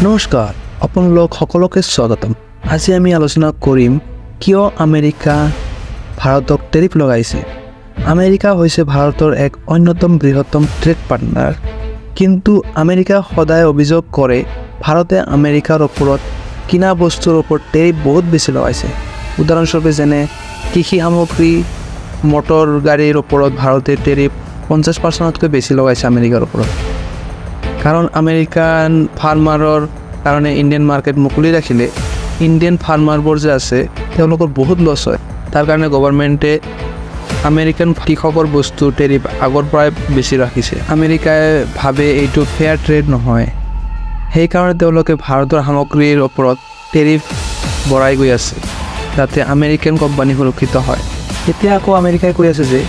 নমস্কাৰ আপোনালোক সকলোকে স্বাগতম। আজি আমি আলোচনা কৰিম কিয় আমেৰিকা ভাৰতক টেৰিফ লগাইছে। আমেৰিকা হৈছে ভাৰতৰ এক অন্যতম বৃহত্তম ট্ৰেড পাৰ্টনাৰ, কিন্তু আমেৰিকা সদায় অভিযোগ কৰে ভাৰতে আমেৰিকাৰ ওপৰত কিনা বস্তুৰ ওপৰত টেৰিফ বহুত বেছি লগাইছে। উদাহৰণস্বৰূপে যেনে কৃষি সামগ্ৰী, মটৰ গাড়ীৰ ওপৰত ভাৰতে টেৰিফ 50%তকৈ বেছি লগাইছে আমেৰিকাৰ ওপৰত। কাৰণ আমেৰিকান ফাৰ্মাৰৰ কাৰণে ইণ্ডিয়ান মাৰ্কেট মুকলি ৰাখিলে ইণ্ডিয়ান ফাৰ্মাৰবোৰ যে আছে তেওঁলোকৰ বহুত লছ হয়। তাৰ কাৰণে গভৰ্ণমেণ্টে আমেৰিকান কৃষকৰ বস্তু টেৰিফ আগৰ পৰাই বেছি ৰাখিছে। আমেৰিকাই ভাবে এইটো ফেয়াৰ ট্ৰেড নহয়, সেইকাৰণে তেওঁলোকে ভাৰতৰ সামগ্ৰীৰ ওপৰত টেৰিফ বঢ়াই গৈ আছে যাতে আমেৰিকান কোম্পানী সুৰক্ষিত হয়। এতিয়া আকৌ আমেৰিকাই কৈ আছে যে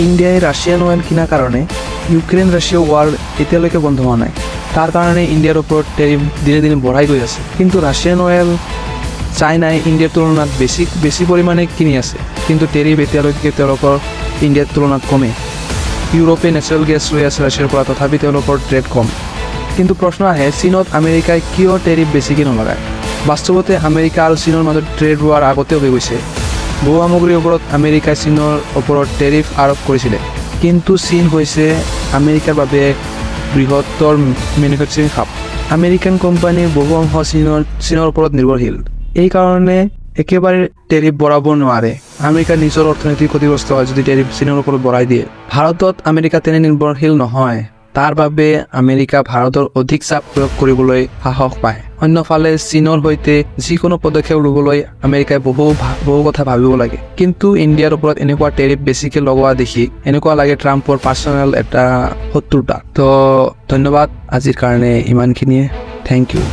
ইণ্ডিয়াই ৰাছিয়ান অইল কিনাৰ কাৰণে ইউক্ৰেইন ৰাছিয়া ৱাৰ এতিয়ালৈকে বন্ধ হোৱা নাই, তাৰ কাৰণে ইণ্ডিয়াৰ ওপৰত টেৰিফ দিনে দিনে বঢ়াই গৈ আছে। কিন্তু ৰাছিয়ান অইল চাইনাই ইণ্ডিয়াৰ তুলনাত বেছি পৰিমাণে কিনি আছে, কিন্তু টেৰিফ এতিয়ালৈকে তেওঁলোকৰ ইণ্ডিয়াৰ তুলনাত কমে। ইউৰোপে নেচাৰেল গেছ লৈ আছে ৰাছিয়াৰ পৰা, তথাপি তেওঁলোকৰ ট্ৰেড কম। কিন্তু প্ৰশ্ন আহে চীনত আমেৰিকাই কিয় টেৰিফ বেছিকৈ নলগায়। বাস্তৱতে আমেৰিকা আৰু চীনৰ মাজত ট্ৰেড হোৱাৰ আগতে হৈ গৈছে। বহু সামগ্ৰীৰ ওপৰত আমেৰিকাই চীনৰ ওপৰত টেৰিফ আৰোপ কৰিছিলে, কিন্তু চীন হৈছে আমেৰিকাৰ বাবে বৃহত্তৰ মেনুফেকচাৰিং হাব। আমেৰিকান কোম্পানীৰ বহু অংশ চীনৰ ওপৰত নিৰ্ভৰশীল। এইকাৰণে একেবাৰে টেৰিফ বঢ়াব নোৱাৰে। আমেৰিকাৰ নিজৰ অৰ্থনৈতিক ক্ষতিগ্ৰস্ত হয় যদি টেৰিফ চীনৰ ওপৰত বঢ়াই দিয়ে। ভাৰতত আমেৰিকা তেনে নিৰ্ভৰশীল নহয়, তাৰ বাবে আমেৰিকা ভাৰতৰ অধিক চাপ প্ৰয়োগ কৰিবলৈ সাহস পায়। অন্যফালে চীনৰ সৈতে যিকোনো পদক্ষেপ ল'বলৈ আমেৰিকাই বহু কথা ভাবিব লাগে। কিন্তু ইণ্ডিয়াৰ ওপৰত এনেকুৱা টেৰিফ বেছিকৈ লগোৱা দেখি এনেকুৱা লাগে ট্ৰাম্পৰ পাৰ্চনেল এটা শত্ৰুতা। তো ধন্যবাদ, আজিৰ কাৰণে ইমানখিনিয়ে। Thank U.